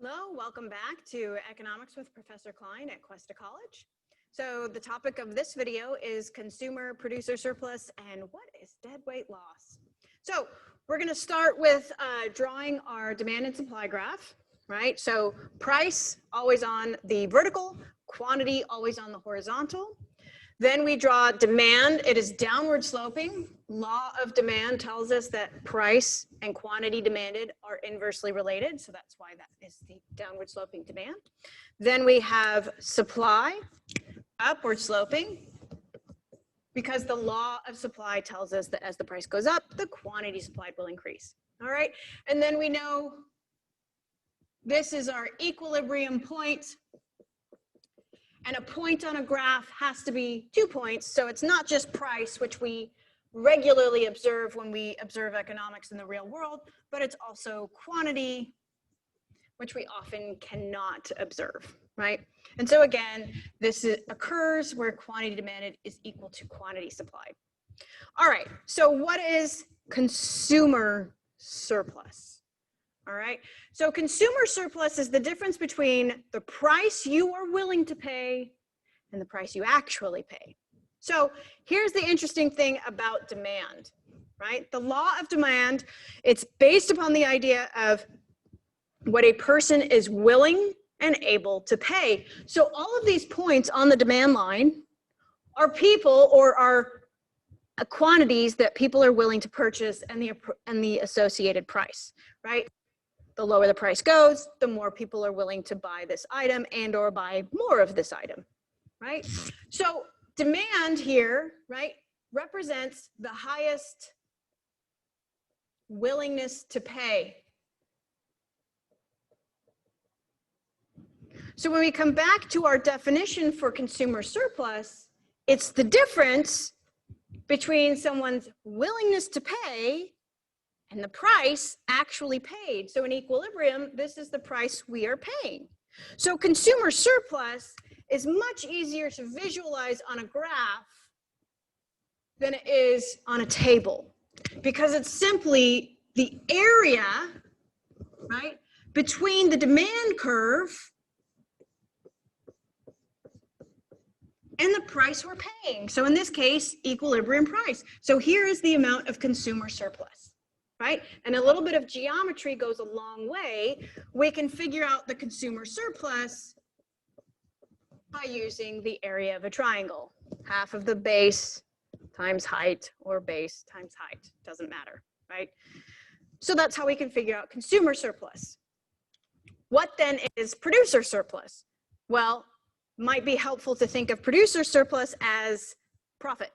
Hello, welcome back to Economics with Professor Klein at Cuesta College. So the topic of this video is consumer producer surplus and what is deadweight loss. So we're going to start with drawing our demand and supply graph, right? So price always on the vertical, quantity always on the horizontal. Then we draw demand. It is downward sloping. Law of demand tells us that price and quantity demanded are inversely related. So that's why that is the downward sloping demand. Then we have supply, upward sloping, because the law of supply tells us that as the price goes up, the quantity supplied will increase. All right. And then we know this is our equilibrium point. And a point on a graph has to be 2 points. So it's not just price, which we regularly observe when we observe economics in the real world, but it's also quantity, which we often cannot observe, right? And so again, this occurs where quantity demanded is equal to quantity supplied. All right, so what is consumer surplus? All right, so consumer surplus is the difference between the price you are willing to pay and the price you actually pay. So here's the interesting thing about demand, right? The law of demand, it's based upon the idea of what a person is willing and able to pay. So all of these points on the demand line are people or are quantities that people are willing to purchase and the associated price, right? The lower the price goes, the more people are willing to buy this item and or buy more of this item, right? So demand here, right, represents the highest willingness to pay. So when we come back to our definition for consumer surplus, it's the difference between someone's willingness to pay and the price actually paid. So in equilibrium, this is the price we are paying. So consumer surplus is much easier to visualize on a graph than it is on a table, because it's simply the area, right, between the demand curve and the price we're paying. So in this case, equilibrium price. So here is the amount of consumer surplus. Right? And a little bit of geometry goes a long way. We can figure out the consumer surplus by using the area of a triangle. Half of the base times height, or base times height, doesn't matter, right? So that's how we can figure out consumer surplus. What then is producer surplus? Well, might be helpful to think of producer surplus as profit.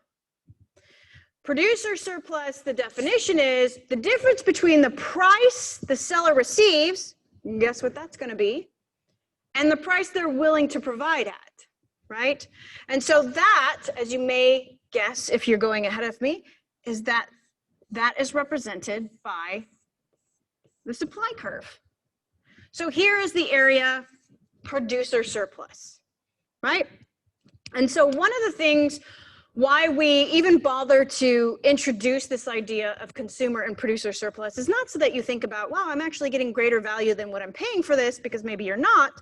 Producer surplus, the definition is the difference between the price the seller receives, guess what that's going to be, and the price they're willing to provide at, right? And so that, as you may guess if you're going ahead of me, is that is represented by the supply curve. So here is the area producer surplus, right? And so one of the things why we even bother to introduce this idea of consumer and producer surplus is not so that you think about, wow, I'm actually getting greater value than what I'm paying for this, because maybe you're not,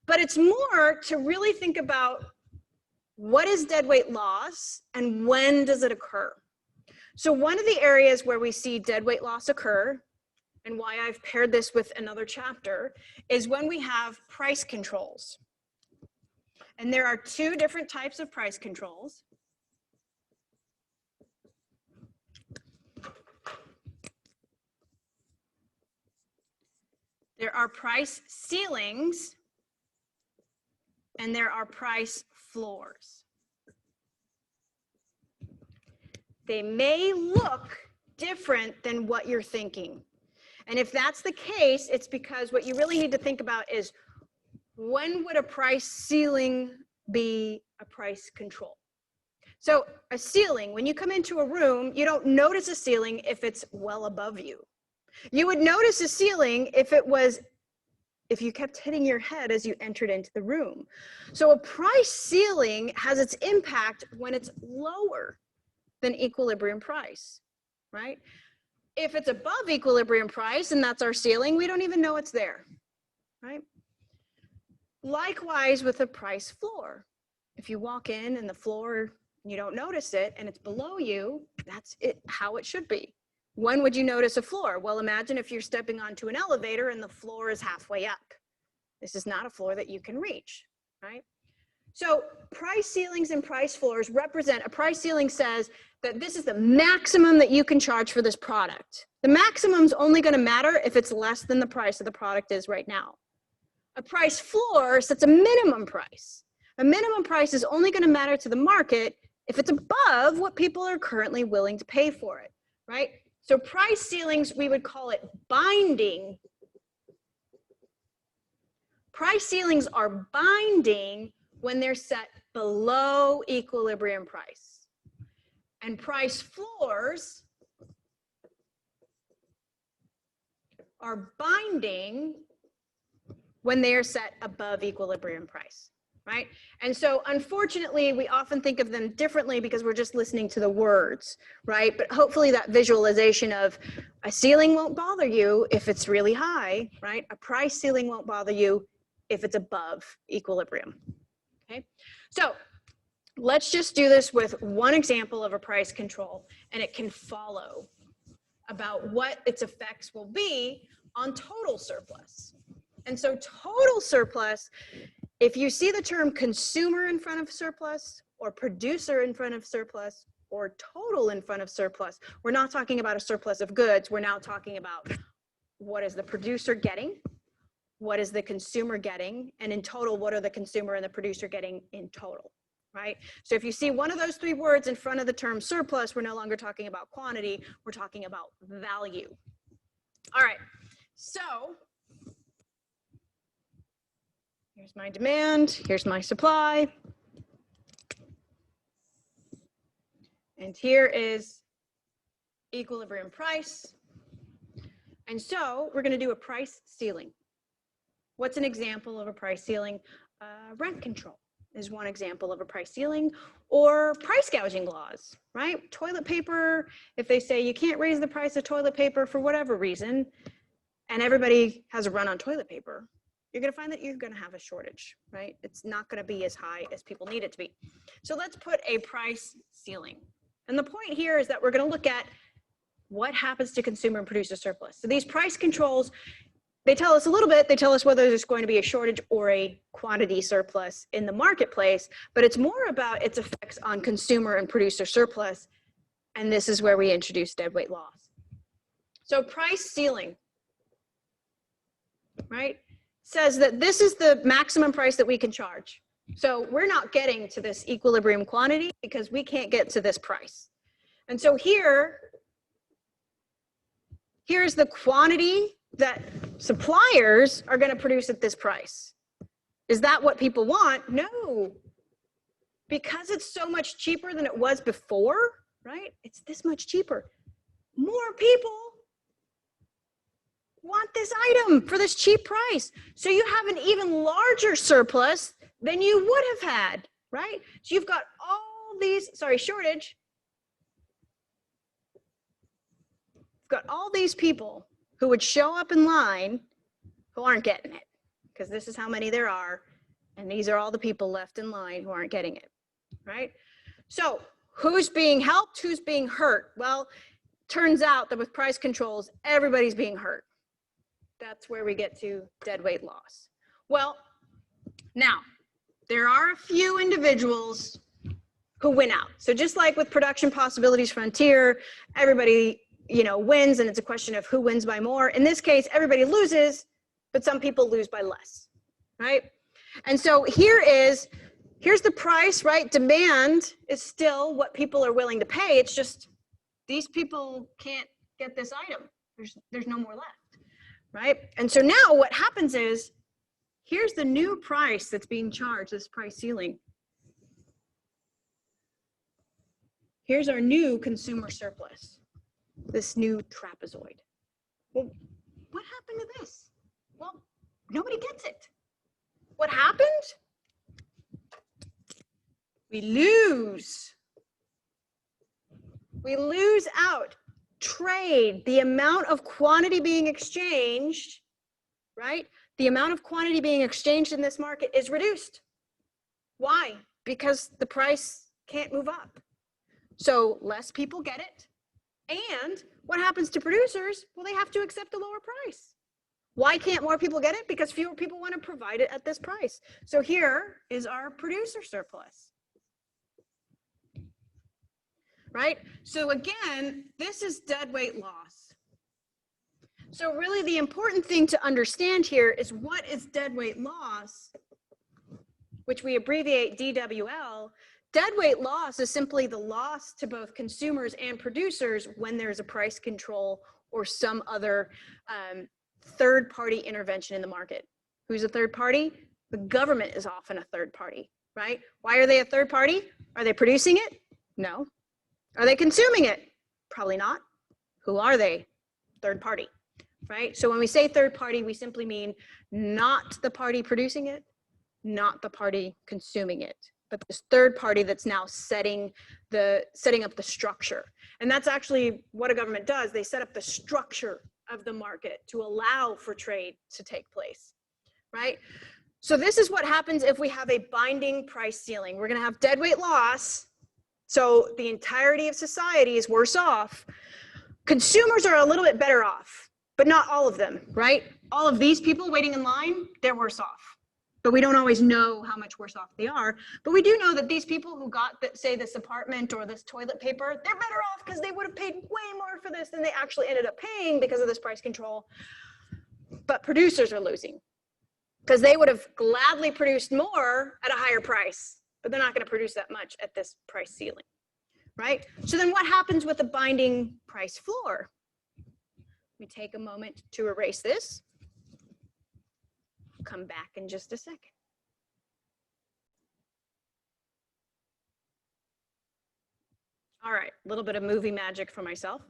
but it's more to really think about what is deadweight loss and when does it occur? So one of the areas where we see deadweight loss occur, and why I've paired this with another chapter, is when we have price controls. And there are two different types of price controls. There are price ceilings and there are price floors. They may look different than what you're thinking. And if that's the case, it's because what you really need to think about is, when would a price ceiling be a price control? So a ceiling, when you come into a room, you don't notice a ceiling if it's well above you. You would notice a ceiling if you kept hitting your head as you entered into the room. So a price ceiling has its impact when it's lower than equilibrium price, right? If it's above equilibrium price and that's our ceiling, we don't even know it's there, right? Likewise with a price floor. If you walk in and the floor, you don't notice it and it's below you, that's it, how it should be. When would you notice a floor? Well, imagine if you're stepping onto an elevator and the floor is halfway up. This is not a floor that you can reach, right? So price ceilings and price floors represent, a price ceiling says that this is the maximum that you can charge for this product. The maximum is only going to matter if it's less than the price of the product is right now. A price floor sets a minimum price. A minimum price is only going to matter to the market if it's above what people are currently willing to pay for it, right? So price ceilings, we would call it binding. Price ceilings are binding when they're set below equilibrium price. And price floors are binding when they are set above equilibrium price, right? And so unfortunately, we often think of them differently because we're just listening to the words, right? But hopefully that visualization of a ceiling won't bother you if it's really high, right? A price ceiling won't bother you if it's above equilibrium, okay? So let's just do this with one example of a price control, and it can follow about what its effects will be on total surplus. And so total surplus, if you see the term consumer in front of surplus or producer in front of surplus or total in front of surplus, we're not talking about a surplus of goods. We're now talking about what is the producer getting, what is the consumer getting, and in total, what are the consumer and the producer getting in total, right? So if you see one of those three words in front of the term surplus, we're no longer talking about quantity, we're talking about value. All right, so here's my demand, here's my supply, and here is equilibrium price. And so we're going to do a price ceiling. What's an example of a price ceiling? Rent control is one example of a price ceiling, or price gouging laws, right? Toilet paper, if they say you can't raise the price of toilet paper for whatever reason, and everybody has a run on toilet paper, you're going to find that you're going to have a shortage, right? It's not going to be as high as people need it to be. So let's put a price ceiling. And the point here is that we're going to look at what happens to consumer and producer surplus. So these price controls, they tell us a little bit, they tell us whether there's going to be a shortage or a quantity surplus in the marketplace, but it's more about its effects on consumer and producer surplus. And this is where we introduce deadweight loss. So price ceiling, right, says that this is the maximum price that we can charge. So we're not getting to this equilibrium quantity because we can't get to this price. And so here's the quantity that suppliers are going to produce at this price. Is that what people want? No. Because it's so much cheaper than it was before, right? It's this much cheaper. More people want this item for this cheap price. So you have an even larger surplus than you would have had, right? So you've got all these, shortage. You've got all these people who would show up in line who aren't getting it, because this is how many there are, and these are all the people left in line who aren't getting it, right? So who's being helped, who's being hurt? Well, turns out that with price controls, everybody's being hurt. That's where we get to deadweight loss. Well, now, there are a few individuals who win out. So just like with Production Possibilities Frontier, everybody wins, and it's a question of who wins by more. In this case, everybody loses, but some people lose by less, right? And so here's the price, right? Demand is still what people are willing to pay. It's just these people can't get this item. There's no more left, right? And so now what happens is, here's the new price that's being charged, this price ceiling. Here's our new consumer surplus, this new trapezoid. Well, what happened to this? Well, nobody gets it. What happened? We lose. We lose out. Trade, the amount of quantity being exchanged, right? the amount of quantity being exchanged in this market is reduced. Why? Because the price can't move up. So less people get it. And what happens to producers? Well, they have to accept a lower price. Why can't more people get it? Because fewer people want to provide it at this price. So here is our producer surplus. Right? So again, this is deadweight loss. So really the important thing to understand here is what is deadweight loss, which we abbreviate DWL. Deadweight loss is simply the loss to both consumers and producers when there's a price control or some other third-party intervention in the market. Who's a third party? The government is often a third party, right? Why are they a third party? Are they producing it? No. Are they consuming it? Probably not. Who are they? Third party, right? So when we say third party, we simply mean not the party producing it, not the party consuming it, but this third party that's now setting up the structure. And that's actually what a government does. They set up the structure of the market to allow for trade to take place, right? So this is what happens if we have a binding price ceiling. We're going to have deadweight loss. So the entirety of society is worse off. Consumers are a little bit better off, but not all of them, right? All of these people waiting in line, they're worse off. But we don't always know how much worse off they are. But we do know that these people who got, say, this apartment or this toilet paper, they're better off because they would have paid way more for this than they actually ended up paying because of this price control. But producers are losing because they would have gladly produced more at a higher price, but they're not going to produce that much at this price ceiling, right? So then what happens with the binding price floor? We take a moment to erase this. Come back in just a second. All right, a little bit of movie magic for myself.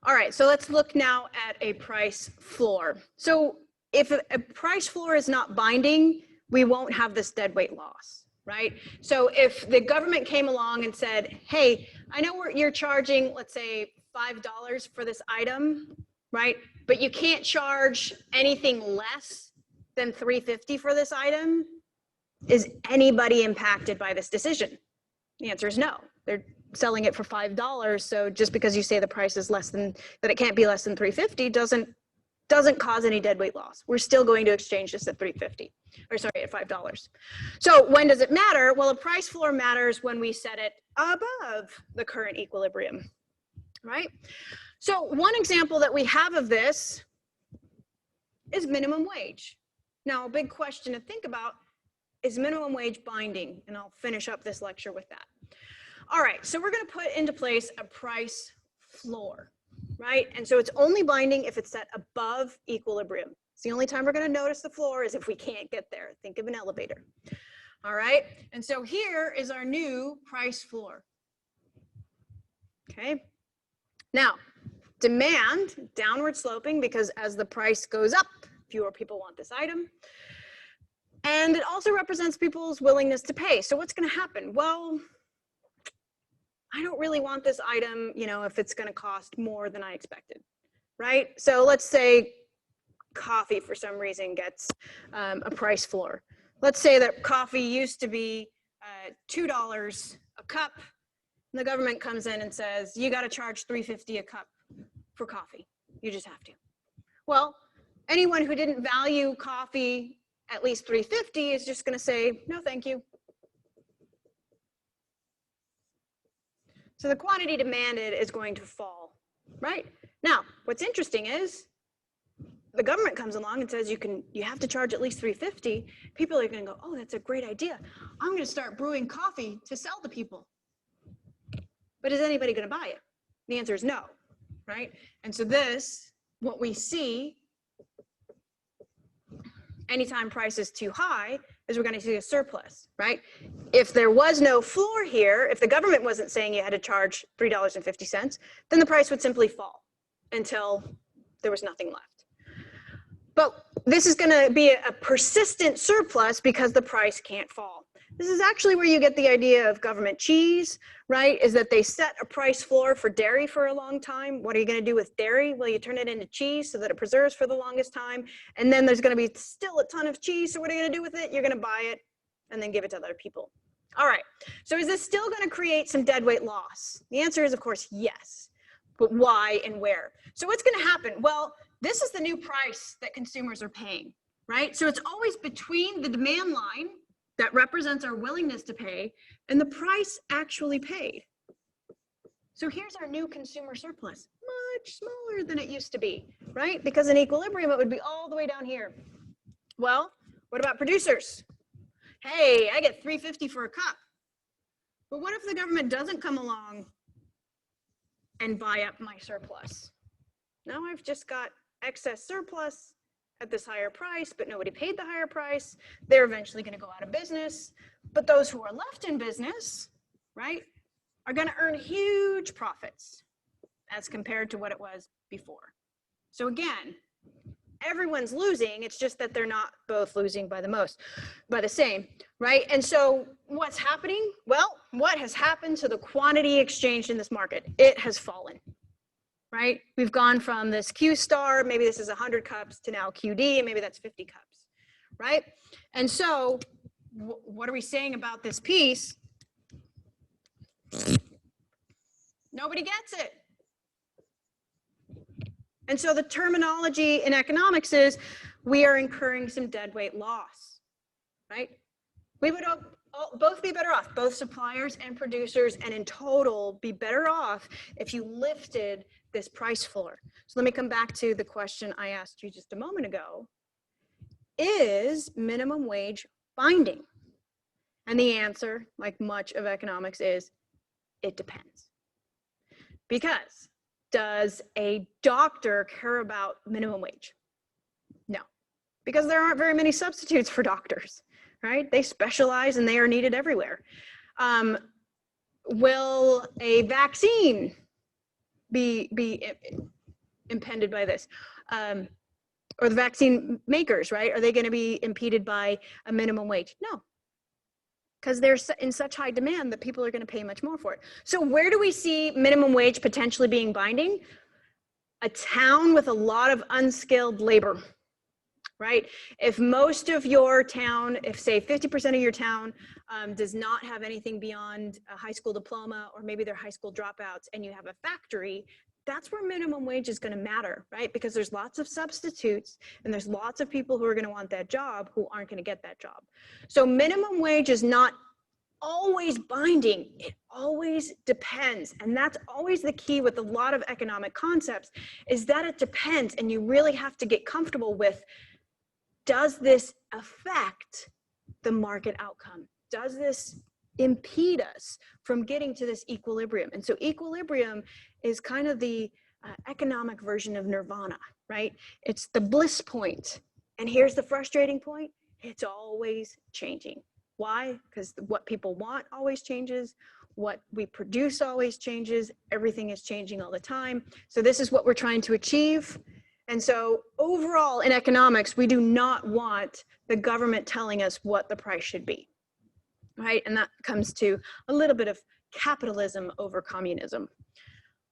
All right, so let's look now at a price floor. So if a price floor is not binding, we won't have this deadweight loss, right? So if the government came along and said, hey, I know you're charging, let's say $5 for this item, right? But you can't charge anything less than $3.50 for this item. Is anybody impacted by this decision? The answer is no. They're selling it for $5. So just because you say the price is less than, that it can't be less than $3.50 doesn't cause any deadweight loss. We're still going to exchange this at $3.50, or sorry, at $5. So when does it matter? Well, a price floor matters when we set it above the current equilibrium, right? So one example that we have of this is minimum wage. Now, a big question to think about is minimum wage binding, and I'll finish up this lecture with that. All right, so we're going to put into place a price floor, right? And so it's only binding if it's set above equilibrium. It's the only time we're going to notice the floor is if we can't get there. Think of an elevator. All right, and so here is our new price floor. Okay, now demand, downward sloping, because as the price goes up, fewer people want this item. And it also represents people's willingness to pay. So what's going to happen? Well, I don't really want this item, you know, if it's going to cost more than I expected, right? So let's say coffee for some reason gets a price floor. Let's say that coffee used to be $2 a cup, and the government comes in and says, you got to charge $3.50 a cup for coffee. You just have to. Well, anyone who didn't value coffee at least $3.50 is just going to say, no, thank you. So the quantity demanded is going to fall, right? Now, what's interesting is the government comes along and says you have to charge at least $3.50. People are going to go, oh, that's a great idea. I'm going to start brewing coffee to sell to people. But is anybody going to buy it? The answer is no, right? And so this, what we see anytime price is too high, is we're going to see a surplus, right? If there was no floor here, if the government wasn't saying you had to charge $3.50, then the price would simply fall until there was nothing left. But this is going to be a persistent surplus because the price can't fall. This is actually where you get the idea of government cheese, right? Is that they set a price floor for dairy for a long time. What are you going to do with dairy? Well, you turn it into cheese so that it preserves for the longest time. And then there's going to be still a ton of cheese. So what are you going to do with it? You're going to buy it and then give it to other people. All right. So is this still going to create some deadweight loss? The answer is, of course, yes. But why and where? So what's going to happen? Well, this is the new price that consumers are paying, right? So it's always between the demand line that represents our willingness to pay and the price actually paid. So here's our new consumer surplus, much smaller than it used to be, right? Because in equilibrium, it would be all the way down here. Well, what about producers? Hey, I get $3.50 for a cup. But what if the government doesn't come along and buy up my surplus? Now I've just got excess surplus at this higher price, but nobody paid the higher price. They're eventually going to go out of business. But those who are left in business, right, are going to earn huge profits as compared to what it was before. So again, everyone's losing. It's just that they're not both losing by the same, right? And so what's happening? Well, what has happened to the quantity exchanged in this market? It has fallen. Right? We've gone from this Q star, maybe this is 100 cups, to now QD, and maybe that's 50 cups, right? And so what are we saying about this piece? Nobody gets it. And so the terminology in economics is we are incurring some deadweight loss, right? We would both be better off, both suppliers and producers, and in total be better off if you lifted this price floor. So let me come back to the question I asked you just a moment ago. Is minimum wage binding? And the answer, like much of economics, is it depends. Because does a doctor care about minimum wage? No, because there aren't very many substitutes for doctors, right? They specialize and they are needed everywhere. Will a vaccine be impeded by this? Or the vaccine makers, right? Are they going to be impeded by a minimum wage? No, because they're in such high demand that people are going to pay much more for it. So where do we see minimum wage potentially being binding? A town with a lot of unskilled labor, right? If most of your town, if say 50% of your town does not have anything beyond a high school diploma, or maybe they're high school dropouts, and you have a factory, that's where minimum wage is going to matter, right? Because there's lots of substitutes and there's lots of people who are going to want that job who aren't going to get that job. So minimum wage is not always binding. It always depends. And that's always the key with a lot of economic concepts, is that it depends. And you really have to get comfortable with, does this affect the market outcome? Does this impede us from getting to this equilibrium? And so equilibrium is kind of the economic version of nirvana, right? It's the bliss point. And here's the frustrating point. It's always changing. Why? Because what people want always changes. What we produce always changes. Everything is changing all the time. So this is what we're trying to achieve. And so overall in economics, we do not want the government telling us what the price should be, right? And that comes to a little bit of capitalism over communism.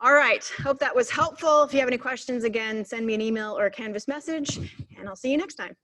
All right, hope that was helpful. If you have any questions, again, send me an email or a Canvas message, and I'll see you next time.